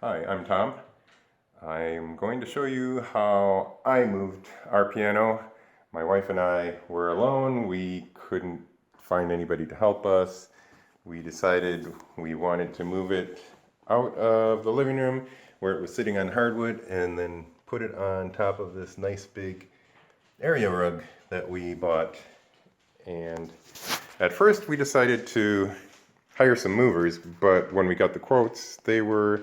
Hi, I'm Tom. I'm going to show you how I moved our piano. My wife and I were alone. We couldn't find anybody to help us. We decided we wanted to move it out of the living room where it was sitting on hardwood and then put it on top of this nice big area rug that we bought. And at first we decided to hire some movers, but when we got the quotes, they were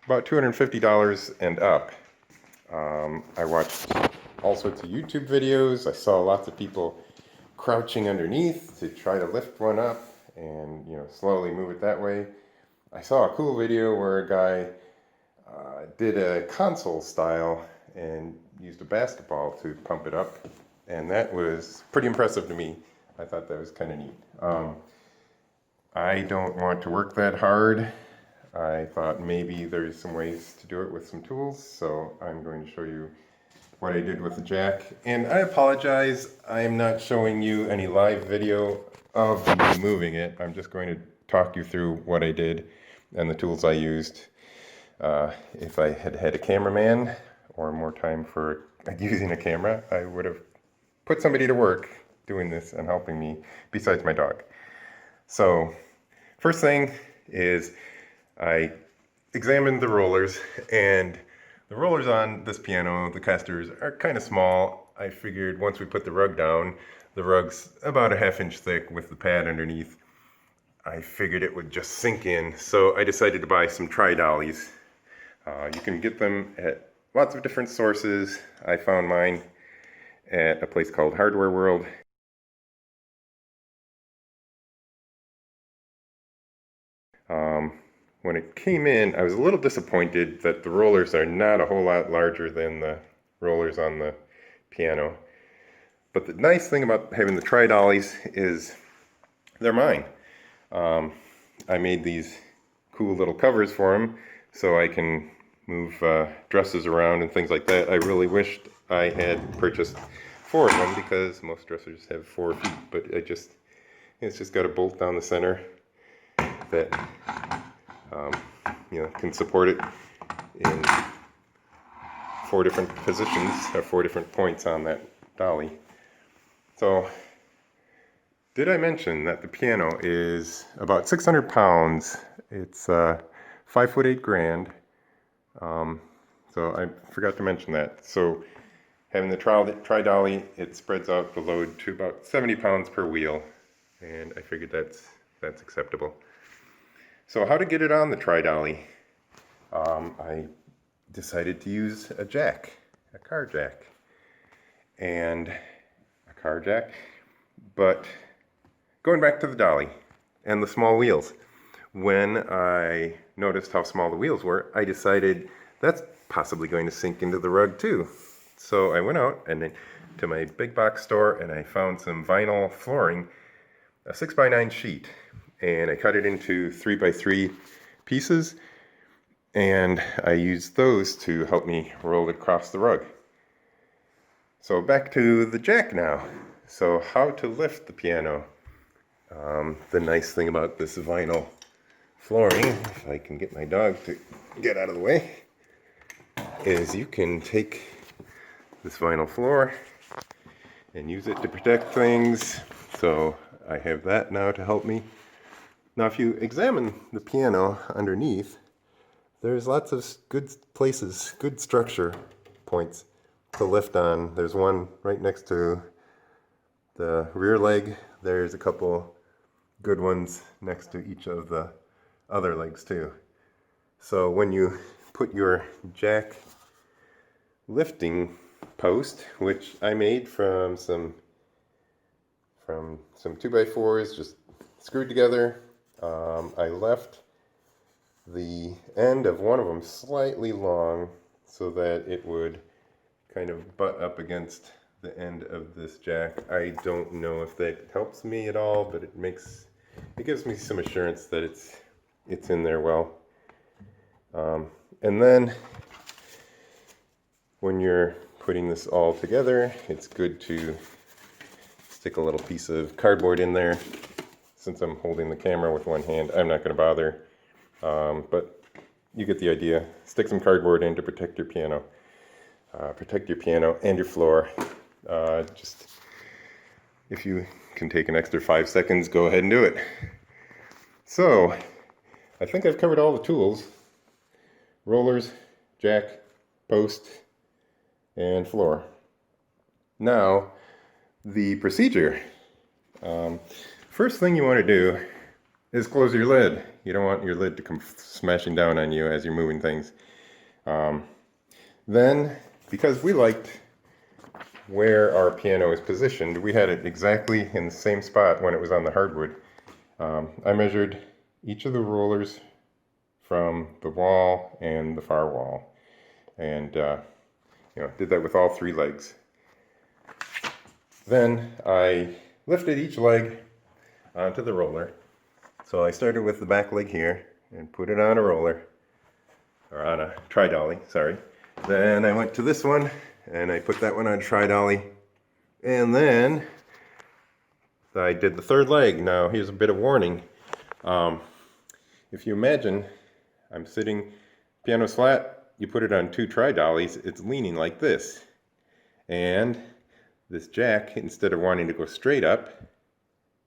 about $250 and up. I watched all sorts of YouTube videos. I saw lots of people crouching underneath to try to lift one up and slowly move it that way. I saw a cool video where a guy did a console style and used a basketball to pump it up, and that was pretty impressive to me. I thought that was kind of neat. I don't want to work that hard. I thought maybe there's some ways to do it with some tools, so I'm going to show you what I did with the jack. And I apologize, I'm not showing you any live video of me moving it. I'm just going to talk you through what I did and the tools I used. If I had had a cameraman or more time for using a camera, I would have put somebody to work doing this and helping me besides my dog. So first thing is I examined the rollers, and the rollers on this piano, the casters, are kind of small. I figured once we put the rug down, the rug's about a ½ inch thick with the pad underneath. I figured it would just sink in, so I decided to buy some tri-dollies. You can get them at lots of different sources. I found mine at a place called Hardware World. When it came in, I was a little disappointed that the rollers are not a whole lot larger than the rollers on the piano. But the nice thing about having the tri-dollies is they're mine. I made these cool little covers for them so I can move dresses around and things like that. I really wished I had purchased 4 of them because most dressers have 4 feet, but it's just got a bolt down the center that can support it in 4 different positions or 4 different points on that dolly. So, did I mention that the piano is about 600 pounds? It's 5'8" grand. So I forgot to mention that. So having the tri-dolly, it spreads out the load to about 70 pounds per wheel, and I figured that's acceptable. So how to get it on the tri-dolly? I decided to use a jack, a car jack, but going back to the dolly and the small wheels. When I noticed how small the wheels were, I decided that's possibly going to sink into the rug too. So I went out to my big box store and I found some vinyl flooring, a 6x9 sheet, and I cut it into 3x3 pieces, and I used those to help me roll it across the rug. So back to the jack now. So how to lift the piano. The nice thing about this vinyl flooring, if I can get my dog to get out of the way, is you can take this vinyl floor and use it to protect things. So I have that now to help me. Now if you examine the piano underneath, there's lots of good places, good structure points to lift on. There's one right next to the rear leg. There's a couple good ones next to each of the other legs too. So when you put your jack lifting post, which I made from some 2x4s just screwed together, I left the end of one of them slightly long so that it would kind of butt up against the end of this jack. I don't know if that helps me at all, but it gives me some assurance that it's in there well. And then when you're putting this all together, it's good to stick a little piece of cardboard in there. Since I'm holding the camera with one hand, I'm not going to bother. But you get the idea. Stick some cardboard in to protect your piano. Protect your piano and your floor. Just if you can take an extra 5 seconds, go ahead and do it. So, I think I've covered all the tools. Rollers, jack, post, and floor. Now, the procedure. First thing you want to do is close your lid. You don't want your lid to come smashing down on you as you're moving things. Then, because we liked where our piano is positioned, we had it exactly in the same spot when it was on the hardwood. I measured each of the rollers from the wall and the far wall, and did that with all 3 legs. Then I lifted each leg onto the roller. So I started with the back leg here and put it on a roller, or on a tri-dolly, sorry. Then I went to this one and I put that one on a tri-dolly, and then I did the 3rd leg. Now here's a bit of warning. If you imagine I'm sitting, piano's flat, you put it on 2 tri-dollies, it's leaning like this. And this jack, instead of wanting to go straight up,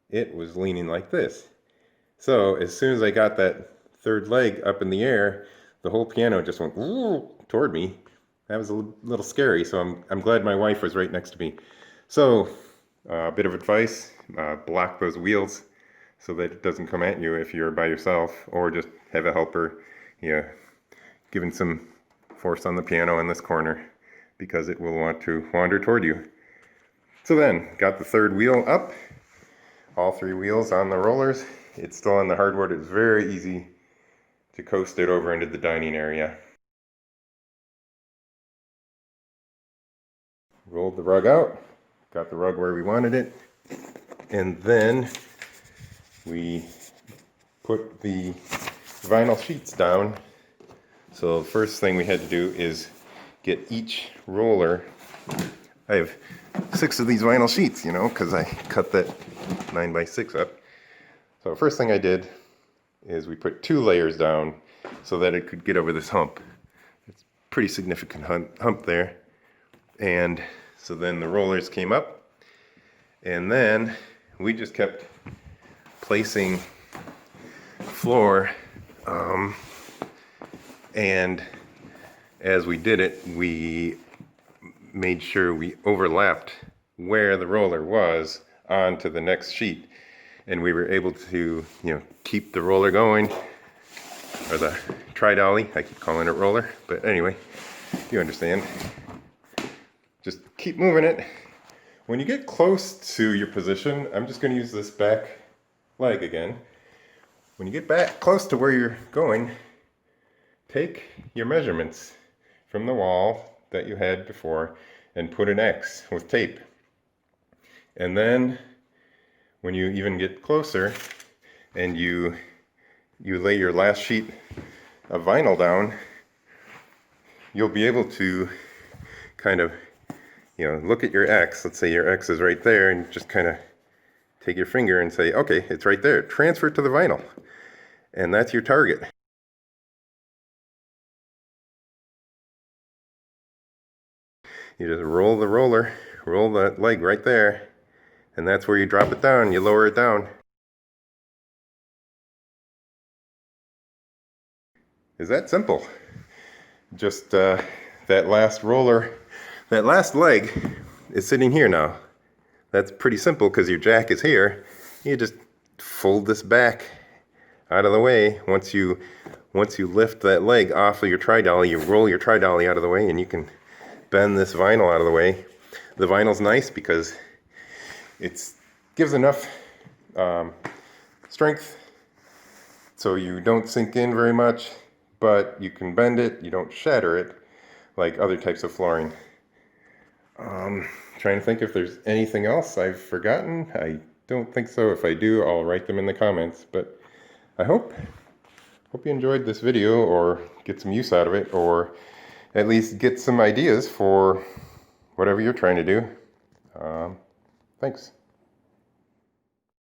it was leaning like this. So as soon as I got that 3rd leg up in the air, the whole piano just went toward me. That was a little scary, so I'm glad my wife was right next to me. So a bit of advice, block those wheels so that it doesn't come at you if you're by yourself, or just have a helper, giving some force on the piano in this corner, because it will want to wander toward you. So then, got the 3rd wheel up, all 3 wheels on the rollers. It's still on the hardwood. It's very easy to coast it over into the dining area. Rolled the rug out, got the rug where we wanted it, and then we put the vinyl sheets down. So the first thing we had to do is get each roller. I have 6 of these vinyl sheets, because I cut that 9x6 up. So first thing I did is we put 2 layers down so that it could get over this hump. It's a pretty significant hump there. And so then the rollers came up, and then we just kept placing floor, and as we did it, we made sure we overlapped where the roller was onto the next sheet, and we were able to keep the roller going, or the tri-dolly. I keep calling it roller, but anyway, you understand. Just keep moving it. When you get close to your position, I'm just going to use this back leg again. When you get back close to where you're going, take your measurements from the wall that you had before and put an X with tape. And then when you even get closer and you lay your last sheet of vinyl down, you'll be able to kind of look at your X. Let's say your X is right there, and just kind of take your finger and say, okay, it's right there. Transfer it to the vinyl. And that's your target. You just roll the roller, roll that leg right there, and that's where you drop it down, you lower it down. Is that simple? Just that last roller, that last leg is sitting here now. That's pretty simple because your jack is here. You just fold this back out of the way. Once you lift that leg off of your tri-dolly, you roll your tri-dolly out of the way, and you can bend this vinyl out of the way. The vinyl's nice because it gives enough strength so you don't sink in very much, but you can bend it, you don't shatter it like other types of flooring. Trying to think if there's anything else I've forgotten. I don't think so. If I do, I'll write them in the comments. But I hope you enjoyed this video, or get some use out of it, or at least get some ideas for whatever you're trying to do. Thanks.